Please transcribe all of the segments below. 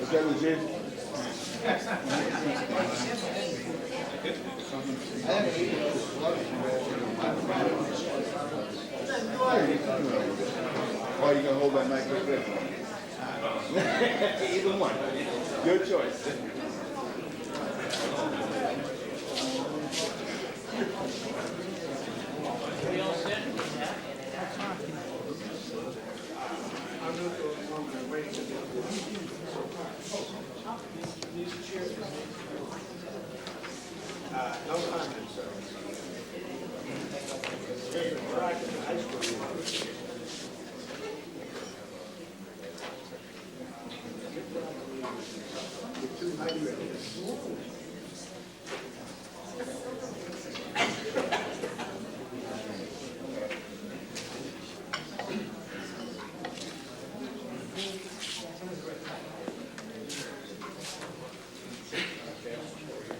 Is that legit? Or you can hold that mic like this. Either one. Good choice. We all set? No comment, sir.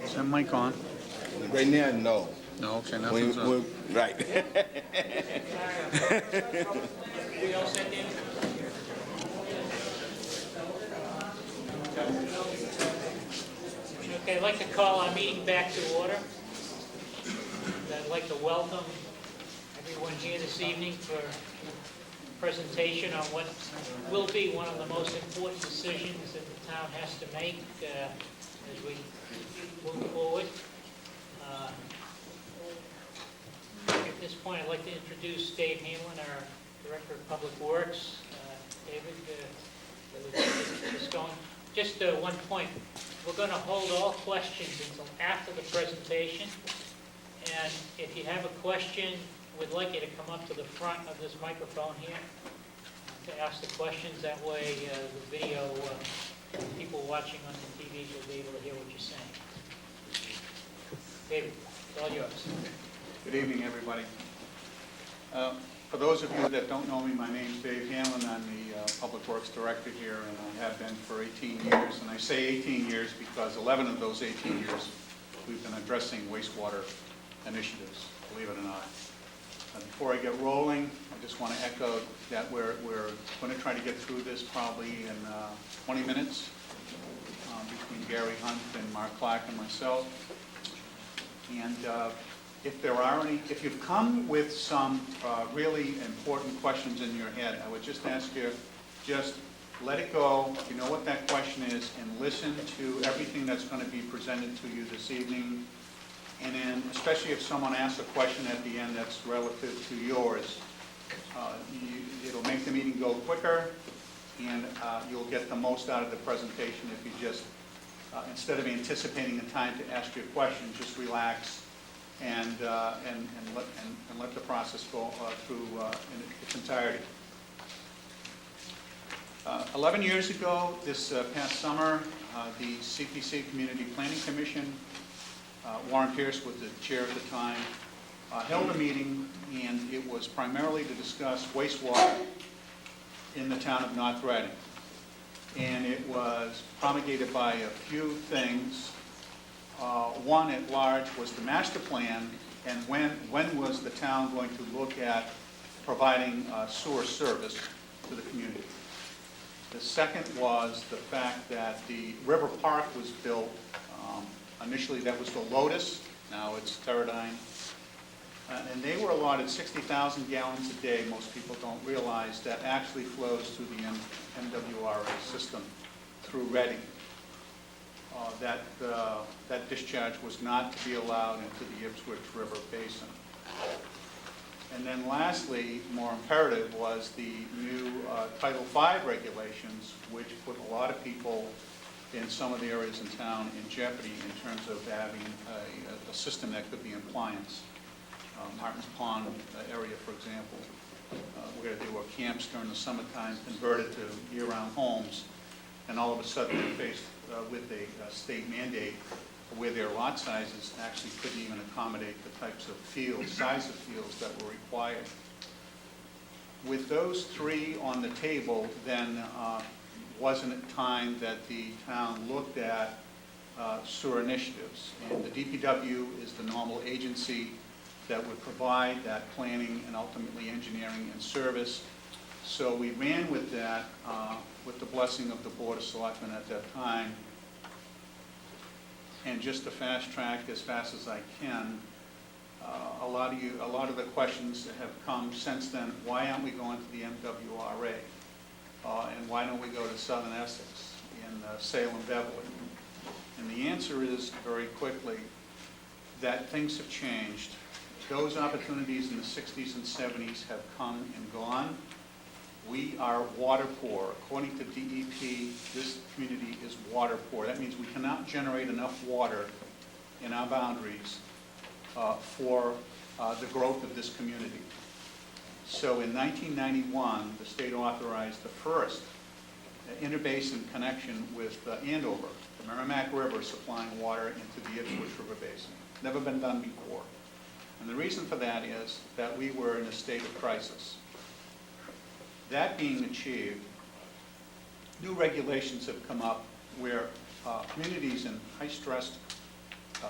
Is that mic on? Right now, no. No, okay, nothing's on. Right. We all set, Dan? Okay, I'd like to call our meeting back to order. I'd like to welcome everyone here this evening for a presentation on what will be one of the most important decisions that the town has to make as we move forward. At this point, I'd like to introduce Dave Hamlin, our Director of Public Works. David, just one point. We're going to hold all questions until after the presentation. And if you have a question, we'd like you to come up to the front of this microphone here to ask the questions. That way, the video, people watching on the TVs will be able to hear what you're saying. David, it's all yours. Good evening, everybody. For those of you that don't know me, my name's Dave Hanlon. I'm the Public Works Director here, and I have been for 18 years. And I say 18 years because 11 of those 18 years we've been addressing wastewater initiatives, believe it or not. Before I get rolling, I just want to echo that we're going to try to get through this probably in 20 minutes between Gary Hunt and Mark Clark and myself. And if there are any, if you've come with some really important questions in your head, I would just ask you, just let it go. You know what that question is, and listen to everything that's going to be presented to you this evening. And then, especially if someone asks a question at the end that's relative to yours, it'll make the meeting go quicker, and you'll get the most out of the presentation if you just, instead of anticipating a time to ask your question, just relax and let the process go through in its entirety. 11 years ago, this past summer, the CPC Community Planning Commission, Warren Pierce was the chair at the time, held a meeting, and it was primarily to discuss wastewater in the town of North Reading. And it was promulgated by a few things. One at large was the master plan, and when was the town going to look at providing sewer service to the community. The second was the fact that the River Park was built. Initially that was the Lotus, now it's Teradyne. And they were allotted 60,000 gallons a day. Most people don't realize that actually flows through the MWRA system through Reading. That discharge was not to be allowed into the Ipswich River Basin. And then lastly, more imperative, was the new Title V regulations, which put a lot of people in some of the areas in town in jeopardy in terms of having a system that could be in compliance. Martin's Pond area, for example, where there were camps during the summertime converted to year-round homes, and all of a sudden they're faced with a state mandate where their lot sizes actually couldn't even accommodate the types of fields, size of fields that were required. With those three on the table, then wasn't it time that the town looked at sewer initiatives? And the DPW is the normal agency that would provide that planning and ultimately engineering and service. So we ran with that, with the blessing of the Board of Selectmen at that time. And just to fast track as fast as I can, a lot of the questions that have come since then, why aren't we going to the MWRA? And why don't we go to Southern Essex in Salem, Beverly? And the answer is, very quickly, that things have changed. Those opportunities in the 60s and 70s have come and gone. We are water poor. According to DEP, this community is water poor. That means we cannot generate enough water in our boundaries for the growth of this community. So in 1991, the state authorized the first interbasin connection with Andover, the Merrimack River supplying water into the Ipswich River Basin. Never been done before. And the reason for that is that we were in a state of crisis. That being achieved, new regulations have come up where communities in high-stressed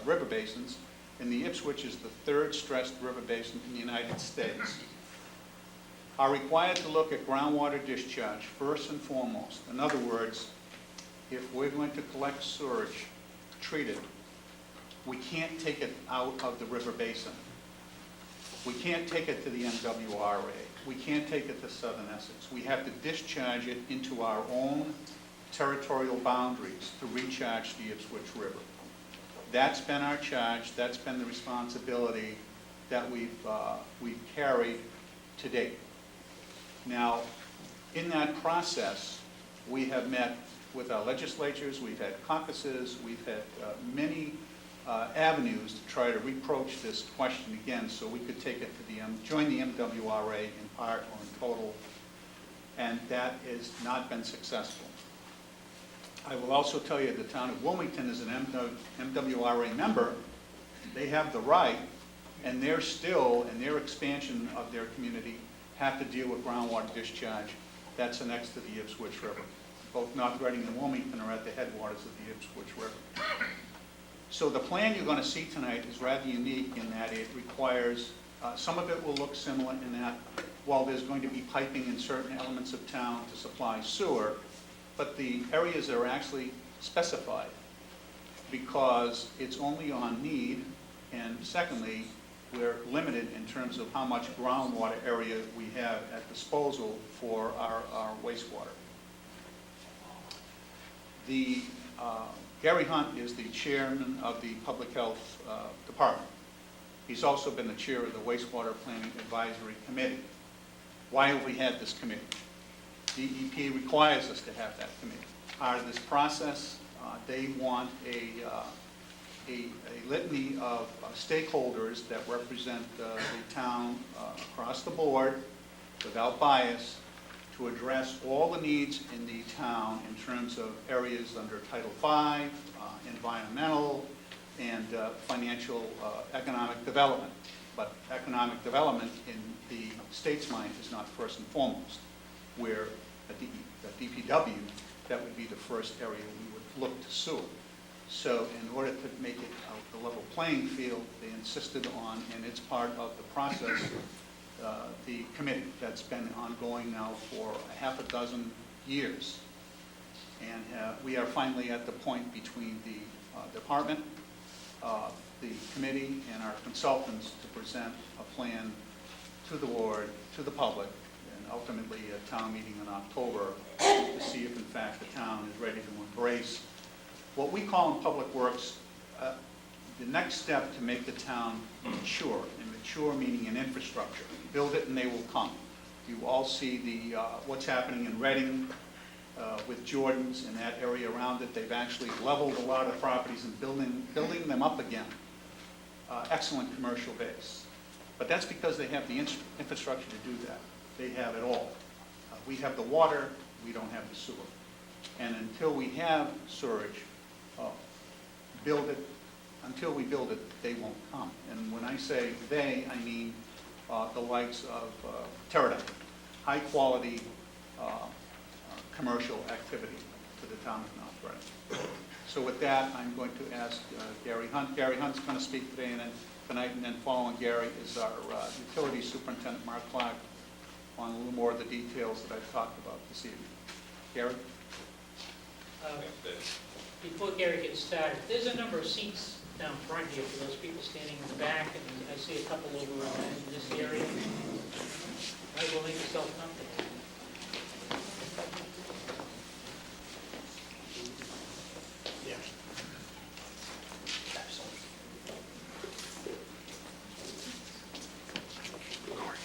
river basins, and the Ipswich is the third stressed river basin in the United States, are required to look at groundwater discharge first and foremost. In other words, if we're going to collect sewage, treat it, we can't take it out of the river basin. We can't take it to the MWRA. We can't take it to Southern Essex. We have to discharge it into our own territorial boundaries to recharge the Ipswich River. That's been our charge. That's been the responsibility that we've carried to date. Now, in that process, we have met with our legislatures, we've had caucuses, we've had many avenues to try to reproach this question again so we could take it to join the MWRA in part or in total, and that has not been successful. I will also tell you the town of Wilmington is an MWRA member. They have the right, and they're still, in their expansion of their community, have to deal with groundwater discharge. That's next to the Ipswich River. Both North Reading and Wilmington are at the headwaters of the Ipswich River. So the plan you're going to see tonight is rather unique in that it requires, some of it will look similar in that while there's going to be piping in certain elements of town to supply sewer, but the areas are actually specified because it's only on need, and secondly, we're limited in terms of how much groundwater area we have at disposal for our wastewater. Gary Hunt is the chairman of the Public Health Department. He's also been the chair of the Wastewater Planning Advisory Committee. Why have we had this committee? DEP requires us to have that committee. Part of this process, they want a litany of stakeholders that represent the town across the board without bias to address all the needs in the town in terms of areas under Title V, environmental, and financial economic development. But economic development in the state's mind is not first and foremost. Where at DPW, that would be the first area we would look to sewer. So in order to make it a level playing field, they insisted on, and it's part of the process, the committee that's been ongoing now for half a dozen years. And we are finally at the point between the department, the committee, and our consultants to present a plan to the board, to the public, and ultimately a town meeting in October to see if in fact the town is ready to embrace what we call in public works the next step to make the town mature, and mature meaning an infrastructure. Build it and they will come. You all see the what's happening in Reading with Jordan's and that area around it. They've actually leveled a lot of properties and building them up again. Excellent commercial base. But that's because they have the infrastructure to do that. They have it all. We have the water, we don't have the sewer. And until we have sewerage, until we build it, they won't come. And when I say they, I mean the likes of Teradyne, high quality commercial activity to the town of North Reading. So with that, I'm going to ask Gary Hunt. Gary Hunt's going to speak today, and then tonight, and then following Gary is our utility superintendent, Mark Clark. on a little more of the details that I've talked about this evening. Gary? Before Gary gets started, there's a number of seats down front here for those people standing in the back, and I see a couple over in this area. Might as well make yourself comfortable.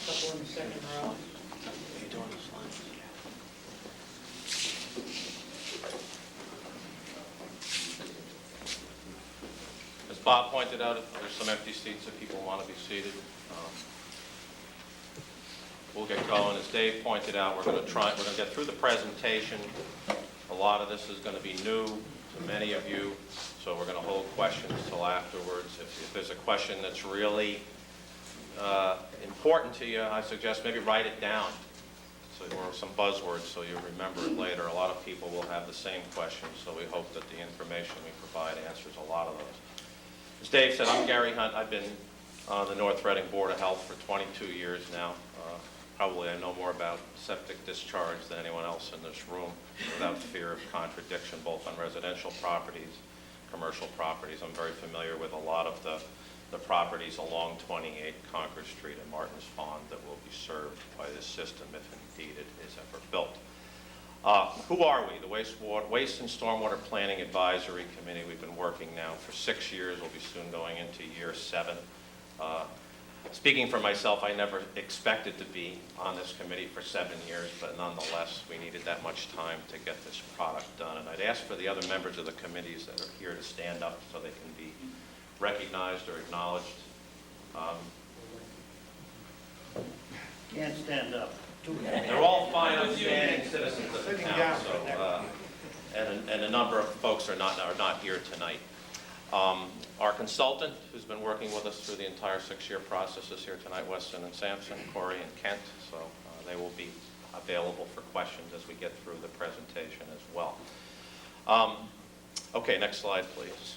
Couple in the second row. As Bob pointed out, there's some empty seats if people want to be seated. We'll get going. As Dave pointed out, we're going to get through the presentation. A lot of this is going to be new to many of you, so we're going to hold questions till afterwards. If there's a question that's really important to you, I suggest maybe write it down, or some buzzwords so you remember it later. A lot of people will have the same questions, so we hope that the information we provide answers a lot of those. As Dave said, I'm Gary Hunt. I've been on the North Reading Board of Health for 22 years now. Probably I know more about septic discharge than anyone else in this room, without fear of contradiction, both on residential properties, commercial properties. I'm very familiar with a lot of the properties along 28 Concord Street and Martin's Pond that will be served by this system if indeed it is ever built. Who are we? The Waste and Stormwater Planning Advisory Committee. We've been working now for 6 years. We'll be soon going into year 7. Speaking for myself, I never expected to be on this committee for 7 years, but nonetheless, we needed that much time to get this product done. And I'd ask for the other members of the committees that are here to stand up so they can be recognized or acknowledged. Can't stand up. They're all fine, upstanding citizens of the town, so, and a number of folks are not here tonight. Our consultant, who's been working with us through the entire 6-year process, is here tonight, Weston and Sampson, Corey and Kent, so they will be available for questions as we get through the presentation as well. Okay, next slide, please.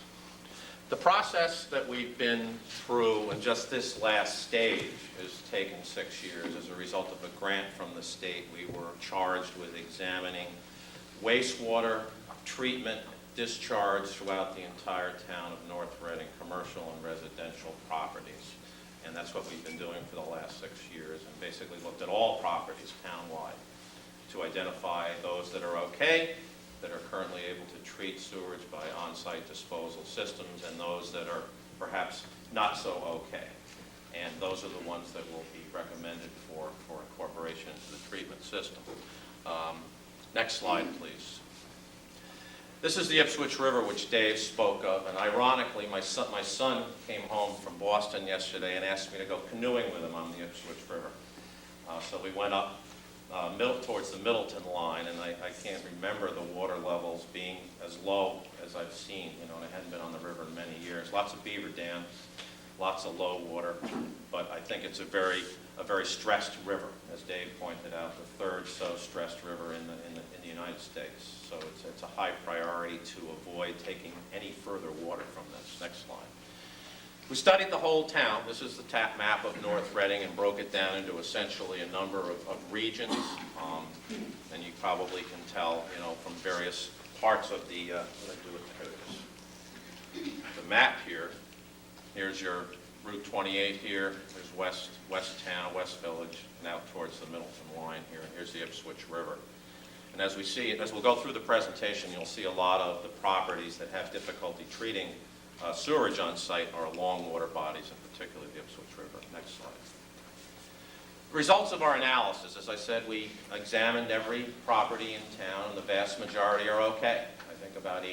The process that we've been through, and just this last stage, has taken 6 years as a result of a grant from the state. We were charged with examining wastewater treatment discharge throughout the entire town of North Reading, commercial and residential properties. And that's what we've been doing for the last 6 years, and basically looked at all properties townwide to identify those that are okay, that are currently able to treat sewage by on-site disposal systems, and those that are perhaps not so okay. And those are the ones that will be recommended for incorporation into the treatment system. Next slide, please. This is the Ipswich River, which Dave spoke of, and ironically, my son came home from Boston yesterday and asked me to go canoeing with him on the Ipswich River. So we went up towards the Middleton line, and I can't remember the water levels being as low as I've seen, and I hadn't been on the river in many years. Lots of beaver dams, lots of low water, but I think it's a very stressed river, as Dave pointed out, the third so stressed river in the United States. So it's a high priority to avoid taking any further water from this. Next slide. We studied the whole town. This is the map of North Reading, and broke it down into essentially a number of regions. And you probably can tell, from various parts of the, the map here. Here's your Route 28 here. There's West Town, West Village, and out towards the Middleton line here. And here's the Ipswich River. And as we'll go through the presentation, you'll see a lot of the properties that have difficulty treating sewerage on site are along water bodies, and particularly the Ipswich River. Next slide. Results of our analysis. As I said, we examined every property in town, and the vast majority are okay. I think about